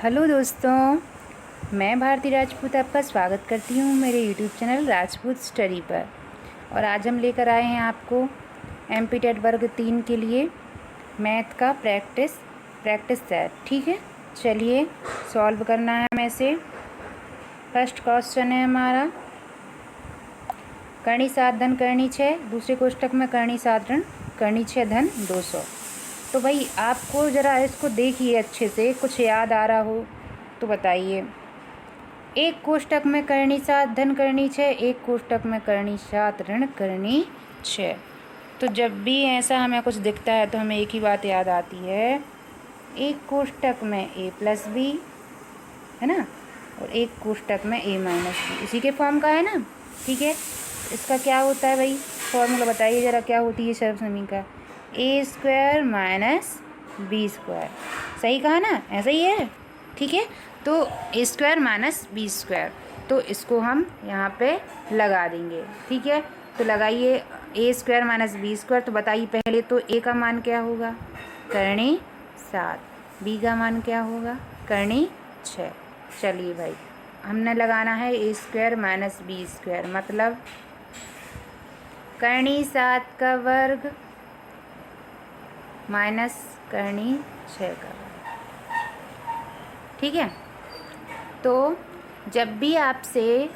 Hello दोस्तों, मैं भारती राजपूत आपका स्वागत करती हूँ मेरे यूट्यूब चैनल राजपूत स्टडी पर। और आज हम लेकर आए हैं आपको एमपी टेट वर्ग 3 के लिए मैथ का प्रैक्टिस सेट। ठीक है, चलिए सॉल्व करना है हमें से। फर्स्ट क्वेश्चन है हमारा करनी 7 धन करनी 6, दूसरे कोष्टक में करनी 7 ऋण करनी 6 धन 200। तो भाई आपको ज़रा इसको देखिए अच्छे से, कुछ याद आ रहा हो तो बताइए। एक कोष्टक में करनी 7 धन करनी 6, एक कोष्टक में करनी 7 ऋण करनी 6। तो जब भी ऐसा हमें कुछ दिखता है तो हमें एक ही बात याद आती है, एक कोष्टक में a प्लस बी है ना, और एक कोष्टक में a माइनस बी, इसी के फॉर्म का है ना। ठीक है, इसका क्या होता है भाई, फॉर्मूला बताइए ज़रा, क्या होती है सर्वसमीकरण? ए स्क्वायर माइनस बी स्क्वायर। सही कहा ना, ऐसा ही है। ठीक है, तो ए स्क्वायर माइनस बी स्क्वायर, तो इसको हम यहाँ पे लगा देंगे। ठीक है, तो लगाइए ए स्क्वायर माइनस बी स्क्वायर। तो बताइए पहले तो ए का मान क्या होगा, करनी 7, बी का मान क्या होगा, करनी 6। चलिए भाई, हमने लगाना है ए स्क्वायर माइनस बी स्क्वायर, मतलब करनी 7 का वर्ग माइनस करनी 6 का वर्ग। ठीक है, तो जब भी आपसे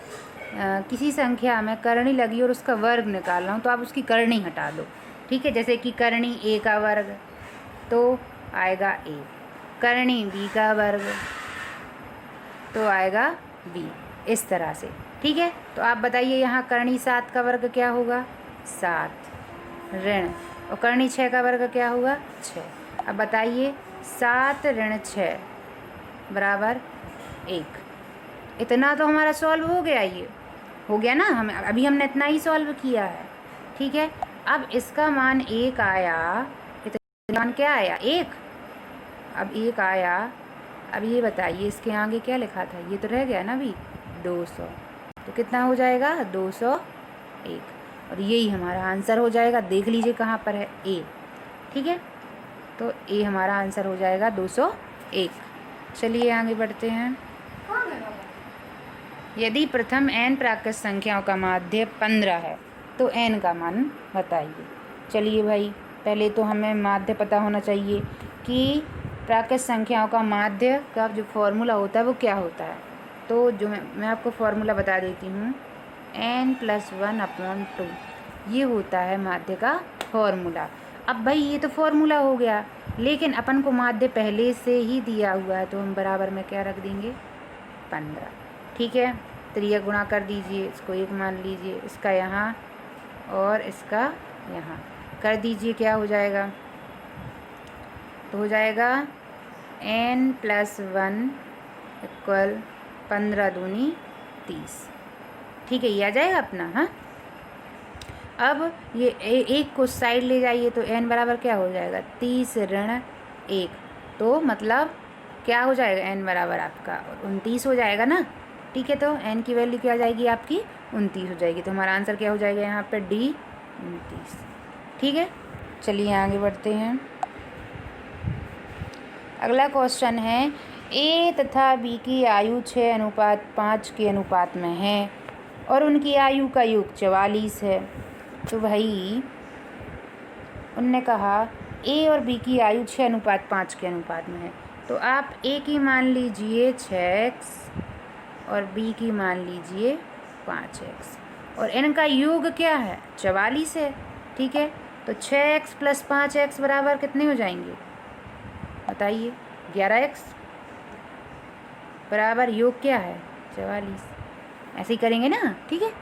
किसी संख्या में करनी लगी और उसका वर्ग निकालना हो तो आप उसकी करनी हटा दो। ठीक है, जैसे कि करनी a का वर्ग तो आएगा a, करनी b का वर्ग तो आएगा b, इस तरह से। ठीक है, तो आप बताइए यहाँ करनी 7 का वर्ग क्या होगा, 7 ऋण, और करनी 6 का वर्ग क्या होगा, 6। अब बताइए 7 ऋण 6 बराबर 1। इतना तो हमारा सॉल्व हो गया, ये हो गया ना, हम अभी हमने इतना ही सॉल्व किया है। ठीक है, अब इसका मान 1 आया, इतना मान क्या आया, 1। अब 1 आया, अब ये बताइए इसके आगे क्या लिखा था, ये तो रह गया ना अभी 200, तो कितना हो जाएगा 201, और यही हमारा आंसर हो जाएगा। देख लीजिए कहाँ पर है ए। ठीक है, तो ए हमारा आंसर हो जाएगा 201। चलिए आगे बढ़ते हैं। यदि प्रथम n प्राकृत संख्याओं का माध्य 15 है तो n का मान बताइए। चलिए भाई, पहले तो हमें माध्य पता होना चाहिए कि प्राकृत संख्याओं का माध्य का जो फॉर्मूला होता है वो क्या होता है। तो जो मैं आपको फॉर्मूला बता देती हूँ, n+1/2 ये होता है माध्य का फॉर्मूला। अब भाई ये तो फॉर्मूला हो गया, लेकिन अपन को माध्य पहले से ही दिया हुआ है, तो हम बराबर में क्या रख देंगे, 15। ठीक है, तो ये गुणा कर दीजिए, इसको 1 मान लीजिए, इसका यहाँ और इसका यहाँ कर दीजिए, क्या हो जाएगा, तो हो जाएगा n+1 = 15 दूनी 30। ठीक है, ये आ जाएगा अपना। हाँ, अब ये एक को साइड ले जाइए तो n बराबर क्या हो जाएगा, 30 ऋण 1, तो मतलब क्या हो जाएगा, n बराबर आपका 29 हो जाएगा ना। ठीक है, तो n की वैल्यू क्या आ जाएगी आपकी, 29 हो जाएगी, तो हमारा आंसर क्या हो जाएगा यहाँ पे, डी 29। ठीक है, चलिए आगे बढ़ते हैं। अगला क्वेश्चन है, a तथा b की आयु 6:5 के अनुपात में है और उनकी आयु का योग 44 है। तो भाई उनने कहा a और b की आयु 6:5 के अनुपात में है, तो आप a की मान लीजिए 6x और b की मान लीजिए 5x, और इनका योग क्या है, 44 है। ठीक है, तो 6x + 5x बराबर कितने हो जाएंगे बताइए, 11x बराबर योग क्या है, 44। ऐसे ही करेंगे ना। ठीक है,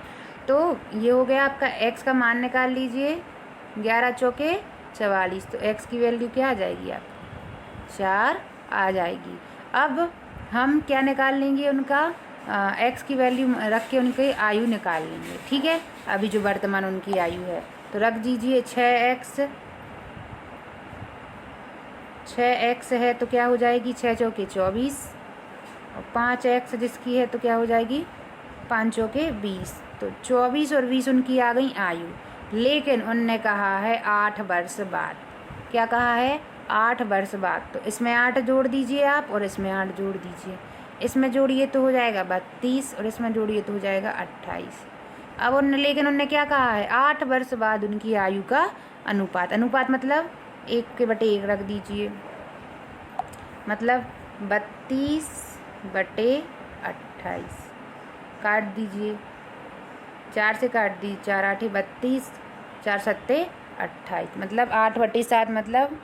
तो ये हो गया आपका, x का मान निकाल लीजिए, 11 चौके 44, तो x की वैल्यू क्या आ जाएगी आपकी, 4 आ जाएगी। अब हम क्या निकाल लेंगे, उनका x की वैल्यू रख के उनकी आयु निकाल लेंगे। ठीक है, अभी जो वर्तमान उनकी आयु है, तो रख दीजिए 6x है तो क्या हो जाएगी, 6 चौके 24, और 5x जिसकी है तो क्या हो जाएगी, 5 चौके 20, तो 24 और 20 उनकी आ गई आयु। लेकिन उनने कहा है 8 वर्ष बाद, क्या कहा है, 8 वर्ष बाद। तो इसमें 8 जोड़ दीजिए आप और इसमें 8 जोड़ दीजिए। इसमें जोड़िए तो हो जाएगा 32 और इसमें जोड़िए तो हो जाएगा 28। अब लेकिन उन्होंने क्या कहा है, 8 वर्ष बाद उनकी आयु का अनुपात। अनुपात मतलब 1/1 रख दीजिए, मतलब 32/28 काट दीजिए, 4 से काट दीजिए, 4 8 32, 4 7 28, मतलब 8/7 मतलब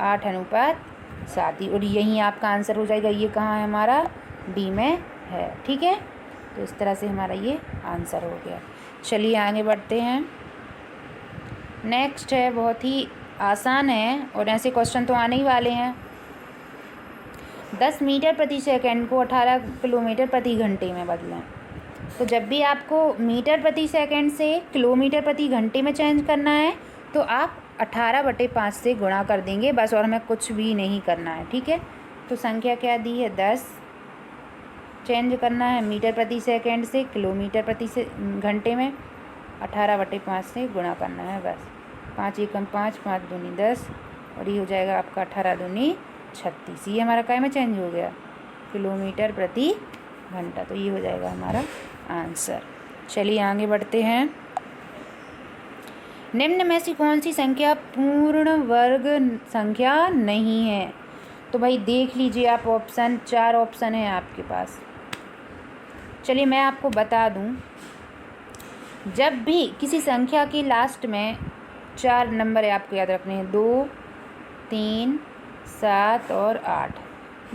8:7 और यही आपका आंसर हो जाएगा। ये कहाँ है हमारा, डी में है। ठीक है, तो इस तरह से हमारा ये आंसर हो गया। चलिए आगे बढ़ते हैं। नेक्स्ट है, बहुत ही आसान है और ऐसे क्वेश्चन तो आने ही वाले हैं। 10 मीटर प्रति सेकंड को 18 किलोमीटर प्रति घंटे में बदलें। तो जब भी आपको मीटर प्रति सेकंड से किलोमीटर प्रति घंटे में चेंज करना है तो आप 18/5 से गुणा कर देंगे बस, और हमें कुछ भी नहीं करना है। ठीक है, तो संख्या क्या दी है, 10 चेंज करना है मीटर प्रति सेकंड से किलोमीटर प्रति घंटे में, 18/5 से गुणा करना है बस। 5 एकम 5, 5 दूनी 10 और ये हो जाएगा आपका 18 दूनी 36। ये हमारा काय में चेंज हो गया, किलोमीटर प्रति घंटा। तो ये हो जाएगा हमारा आंसर। चलिए आगे बढ़ते हैं। निम्न में से कौन सी संख्या पूर्ण वर्ग संख्या नहीं है। तो भाई देख लीजिए आप ऑप्शन, 4 ऑप्शन है आपके पास। चलिए मैं आपको बता दूं, जब भी किसी संख्या के लास्ट में 4 नंबर है आपको याद रखने हैं, 2 3 7 और 8,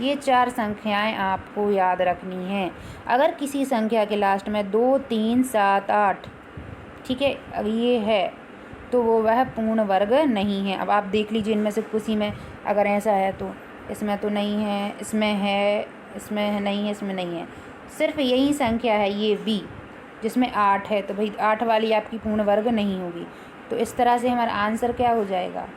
ये 4 संख्याएं आपको याद रखनी हैं। अगर किसी संख्या के लास्ट में 2 3 7 8, ठीक है, अगर ये है तो वो वह पूर्ण वर्ग नहीं है। अब आप देख लीजिए इनमें से किसी में अगर ऐसा है तो इसमें तो नहीं है, इसमें है, इसमें नहीं है, इसमें नहीं है, सिर्फ यही संख्या है ये बी जिसमें 8 है। तो भाई 8 वाली आपकी पूर्ण वर्ग नहीं होगी। तो इस तरह से हमारा आंसर क्या हो जाएगा,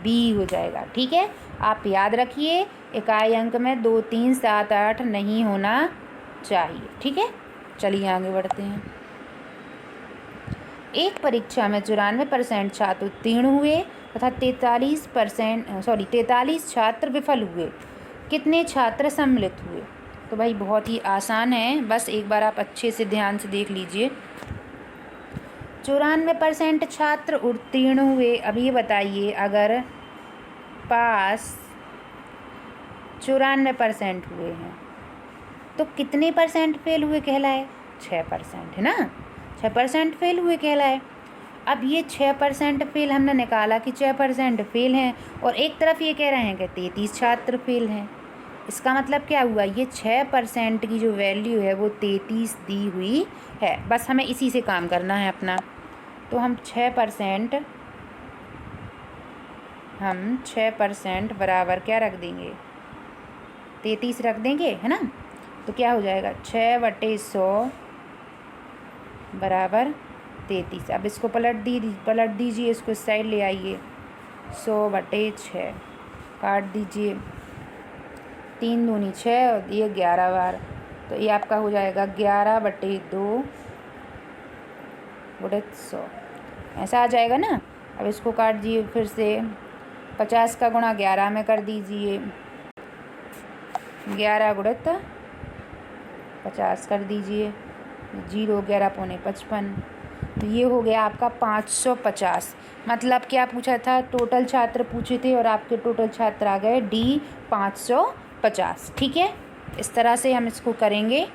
बी हो जाएगा। ठीक है, आप याद रखिए इकाई अंक में 2 3 7 8 नहीं होना चाहिए। ठीक है, चलिए आगे बढ़ते हैं। एक परीक्षा में 94% छात्र उत्तीर्ण हुए तथा 43 छात्र विफल हुए, कितने छात्र सम्मिलित हुए। तो भाई बहुत ही आसान है, बस एक बार आप अच्छे से ध्यान से देख लीजिए। 94% छात्र उत्तीर्ण हुए। अब ये बताइए अगर पास 94% हुए हैं तो कितने परसेंट फेल हुए कहलाए, 6% है ना, 6% फेल हुए कहलाए। अब ये 6% फेल हमने निकाला कि 6% फेल हैं और एक तरफ ये कह रहे हैं कि 33 छात्र फेल हैं। इसका मतलब क्या हुआ, ये 6% की जो वैल्यू है वो 33 दी हुई है। बस हमें इसी से काम करना है अपना। तो हम 6% बराबर क्या रख देंगे, 33 रख देंगे, है ना। तो क्या हो जाएगा, 6/100 बराबर 33। अब इसको पलट दीजिए, इसको इस साइड ले आइए, 100/6 काट दीजिए, 3 दूनी 6 और ये 11 बार। तो ये आपका हो जाएगा 11/2 × 100, ऐसा आ जाएगा ना। अब इसको काट दीजिए फिर से, 50 का गुणा 11 में कर दीजिए, 11 × 50 कर दीजिए, 0 11 पौने 55। तो ये हो गया आपका 550। मतलब क्या पूछा था, टोटल छात्र पूछे थे और आपके टोटल छात्र आ गए डी 550। ठीक है, इस तरह से हम इसको करेंगे।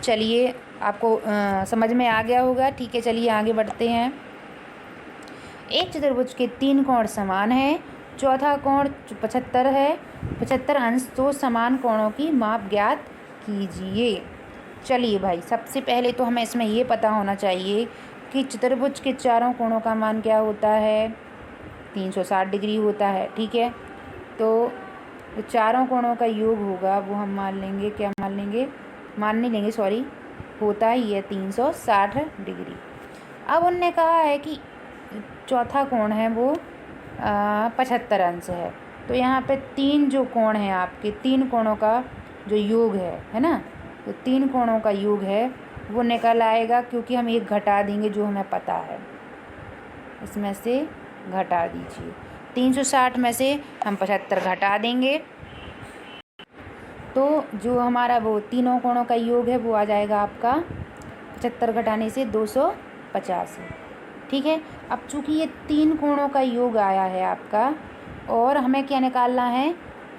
चलिए आपको समझ में आ गया होगा। ठीक है, चलिए आगे बढ़ते हैं। एक चतुर्भुज के 3 कोण समान है, चौथा कोण 75 है, 75 अंश तो समान कोणों की माप ज्ञात कीजिए। चलिए भाई, सबसे पहले तो हमें इसमें ये पता होना चाहिए कि चतुर्भुज के चारों कोणों का मान क्या होता है, 360 डिग्री होता है। ठीक है, तो चारों कोणों का योग होगा वो हम मान लेंगे, क्या मान लेंगे, मान नहीं लेंगे सॉरी, होता ही है 360 डिग्री। अब उनने कहा है कि चौथा कोण है वो 75 अंश है। तो यहाँ पे 3 जो कोण हैं आपके, 3 कोणों का जो योग है ना, तो 3 कोणों का योग है वो निकल आएगा, क्योंकि हम एक घटा देंगे जो हमें पता है, इसमें से घटा दीजिए। 360 में से हम 75 घटा देंगे तो जो हमारा वो तीनों कोणों का योग है वो आ जाएगा आपका 75 घटाने से 250। ठीक है। अब चूँकि ये 3 कोणों का योग आया है आपका और हमें क्या निकालना है,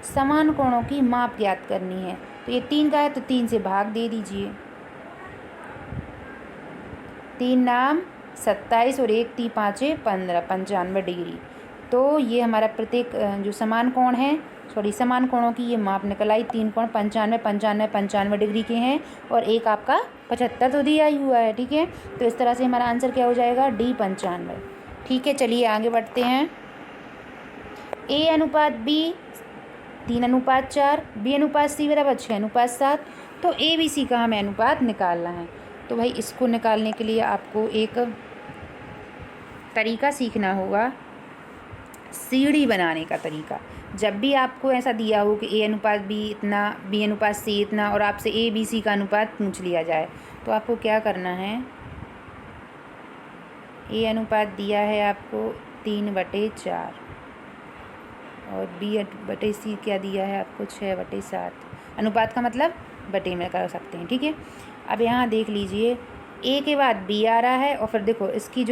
समान कोणों की माप ज्ञात करनी है। तो ये 3 का है तो 3 से भाग दे दीजिए। 3 नाम 27 और 1 3 5 15 95 डिग्री। तो ये हमारा प्रत्येक जो समान कोण है समान कोणों की ये माप निकल आई। 3 कोण 95 95 95 डिग्री के हैं और एक आपका 75 तो दिया ही हुआ है। ठीक है। तो इस तरह से हमारा आंसर क्या हो जाएगा, D 95। ठीक है। चलिए आगे बढ़ते हैं। A अनुपात B 3:4, B अनुपात C बराबर 6:7। तो ABC का हमें अनुपात निकालना है। तो भाई इसको निकालने के लिए आपको एक तरीका सीखना होगा, सीढ़ी बनाने का तरीका। जब भी आपको ऐसा दिया हो कि A अनुपात B इतना, B अनुपात C इतना और आपसे ABC का अनुपात पूछ लिया जाए तो आपको क्या करना है, A अनुपात दिया है आपको 3/4 और B/C क्या दिया है आपको 6/7। अनुपात का मतलब बटे में कर सकते हैं। ठीक है। अब यहाँ देख लीजिए A के बाद B आ रहा है और फिर देखो इसकी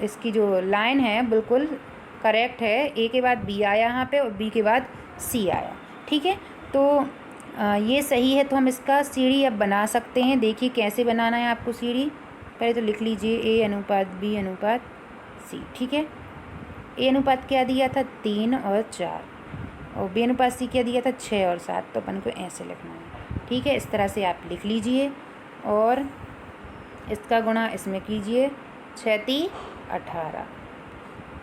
इसकी जो लाइन है बिल्कुल करेक्ट है। A के बाद B आया यहाँ पे और B के बाद C आया। ठीक है। तो ये सही है। तो हम इसका सीढ़ी अब बना सकते हैं। देखिए कैसे बनाना है आपको सीढ़ी। पहले तो लिख लीजिए A अनुपात B अनुपात C। ठीक है। A अनुपात क्या दिया था 3 और 4 और B अनुपात C क्या दिया था 6 और 7। तो अपन को ऐसे लिखना है। ठीक है। इस तरह से आप लिख लीजिए और इसका गुणा इसमें कीजिए 6 × 18,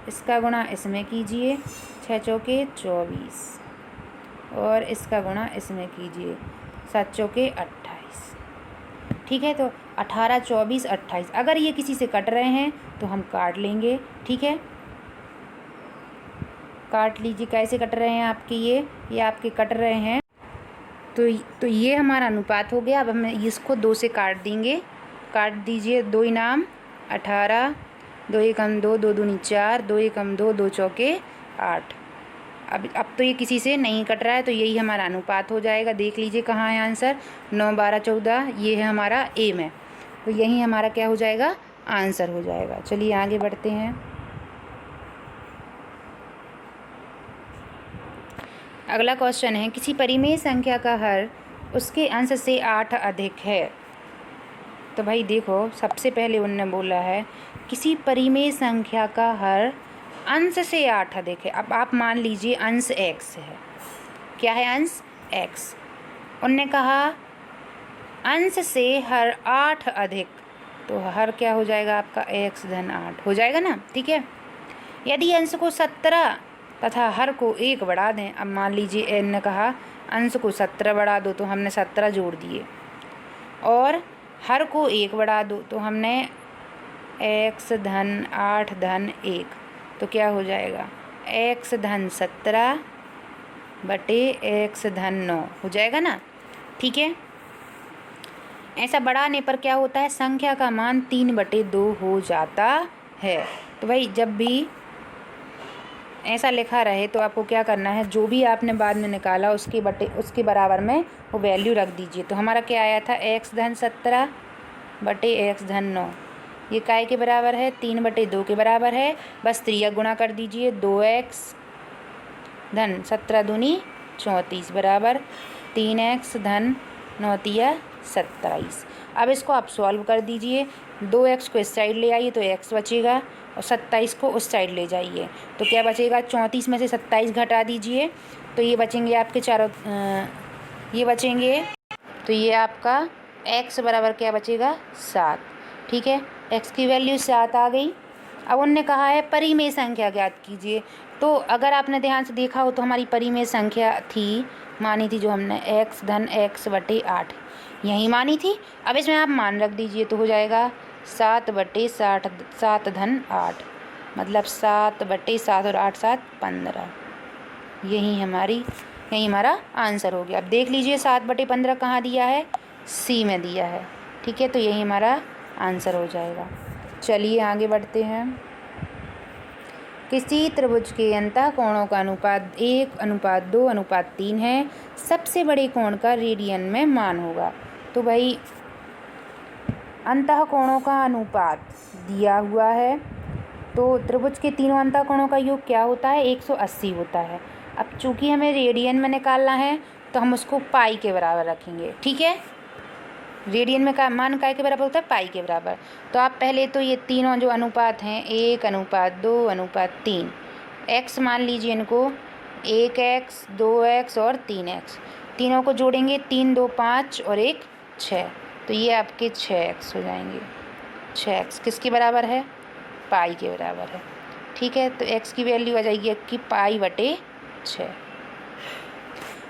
इसका गुणा इसमें कीजिए 6 चौके 24 और इसका गुणा इसमें कीजिए 7 चौके 28। ठीक है। तो 18 24 28 अगर ये किसी से कट रहे हैं तो हम काट लेंगे। ठीक है। काट लीजिए। कैसे कट रहे हैं आपके ये आपके कट रहे हैं। तो ये हमारा अनुपात हो गया। अब हम इसको 2 से काट देंगे। काट दीजिए। 2 इनाम 18, 2 एकम 2, 2 दूनी 4, 2 एकम 2, 2 चौके 8। अब तो ये किसी से नहीं कट रहा है तो यही हमारा अनुपात हो जाएगा। देख लीजिए कहाँ है आंसर, 9 12 14। ये है हमारा A में। तो यही हमारा क्या हो जाएगा, आंसर हो जाएगा। चलिए आगे बढ़ते हैं। अगला क्वेश्चन है, किसी परिमेय संख्या का हर उसके अंश से 8 अधिक है। तो भाई देखो सबसे पहले उन्होंने बोला है किसी परिमेय संख्या का हर अंश से 8 अधिक है। अब आप मान लीजिए अंश x है। क्या है अंश x। उनने कहा अंश से हर 8 अधिक, तो हर क्या हो जाएगा आपका x धन 8 हो जाएगा ना। ठीक है। यदि अंश को 17 तथा हर को 1 बढ़ा दें। अब मान लीजिए n ने कहा अंश को 17 बढ़ा दो तो हमने 17 जोड़ दिए और हर को 1 बढ़ा दो तो हमने x धन 8 धन 1। तो क्या हो जाएगा x धन 17 बटे x धन 9 हो जाएगा ना। ठीक है। ऐसा बढ़ाने पर क्या होता है, संख्या का मान 3/2 हो जाता है। तो भाई जब भी ऐसा लिखा रहे तो आपको क्या करना है, जो भी आपने बाद में निकाला उसके बराबर में वो वैल्यू रख दीजिए। तो हमारा क्या आया था x धन 17 बटे x धन 9। ये काय के बराबर है 3/2 के बराबर है। बस त्रिया गुणा कर दीजिए। 2x धन 17 दूनी 34 बराबर 3x धन 9 तिया 27। अब इसको आप सॉल्व कर दीजिए। 2x को इस साइड ले आइए तो x बचेगा और 27 को उस साइड ले जाइए तो क्या बचेगा, 34 में से 27 घटा दीजिए तो ये बचेंगे आपके चारों, ये बचेंगे। तो ये आपका x बराबर क्या बचेगा 7। ठीक है। x की वैल्यू 7 आ गई। अब उनने कहा है परिमेय संख्या ज्ञात कीजिए। तो अगर आपने ध्यान से देखा हो तो हमारी परिमेय संख्या मानी थी जो हमने x धन x बटे 8 यही मानी थी। अब इसमें आप मान रख दीजिए तो हो जाएगा 7 बटे 7 धन 8 मतलब 7 बटे 7 और 8 7 15। यही हमारा आंसर हो गया। अब देख लीजिए 7 बटे 15 कहाँ दिया है, C में दिया है। ठीक है। तो यही हमारा आंसर हो जाएगा। चलिए आगे बढ़ते हैं। किसी त्रिभुज के अंतः कोणों का अनुपात 1:2:3 है, सबसे बड़े कोण का रेडियन में मान होगा। तो भाई अंतः कोणों का अनुपात दिया हुआ है, तो त्रिभुज के तीनों अंतः कोणों का योग क्या होता है? 180 होता है। अब चूंकि हमें रेडियन में निकालना है तो हम उसको पाई के बराबर रखेंगे, ठीक है। रेडियन में का मान काय के बराबर होता है? पाई के बराबर। तो आप पहले तो ये तीनों जो अनुपात हैं 1:2:3, x मान लीजिए इनको, 1x 2x और 3x, तीनों को जोड़ेंगे 3 2 5 और 1 6, तो ये आपके 6x हो जाएंगे। 6x किसके बराबर है? पाई के बराबर है, ठीक है। तो x की वैल्यू आ जाएगी आपकी पाई/6।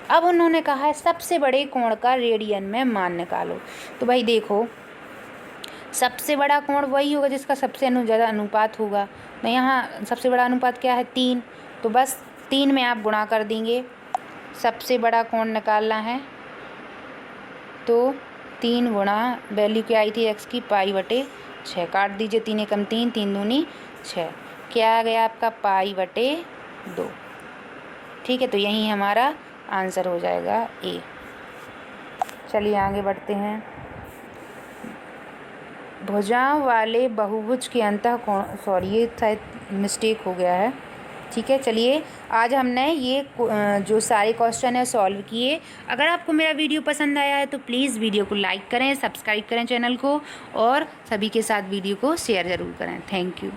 अब उन्होंने कहा है सबसे बड़े कोण का रेडियन में मान निकालो। तो भाई देखो, सबसे बड़ा कोण वही होगा जिसका सबसे ज़्यादा अनुपात होगा। तो यहाँ सबसे बड़ा अनुपात क्या है? 3, तो बस 3 में आप गुणा कर देंगे। सबसे बड़ा कोण निकालना है तो 3 गुणा वैल्यू क्या आई थी x की? पाई/6, काट दीजिए, 3 एकम 3, 3 दूनी 6, क्या आ गया आपका? पाई/2, ठीक है। तो यही हमारा आंसर हो जाएगा ए। चलिए आगे बढ़ते हैं। भुजाओं वाले बहुभुज के अंतः कोण, सॉरी ये शायद मिस्टेक हो गया है, ठीक है। चलिए आज हमने ये जो सारे क्वेश्चन है सॉल्व किए। अगर आपको मेरा वीडियो पसंद आया है तो प्लीज़ वीडियो को लाइक करें, सब्सक्राइब करें चैनल को, और सभी के साथ वीडियो को शेयर ज़रूर करें। Thank you.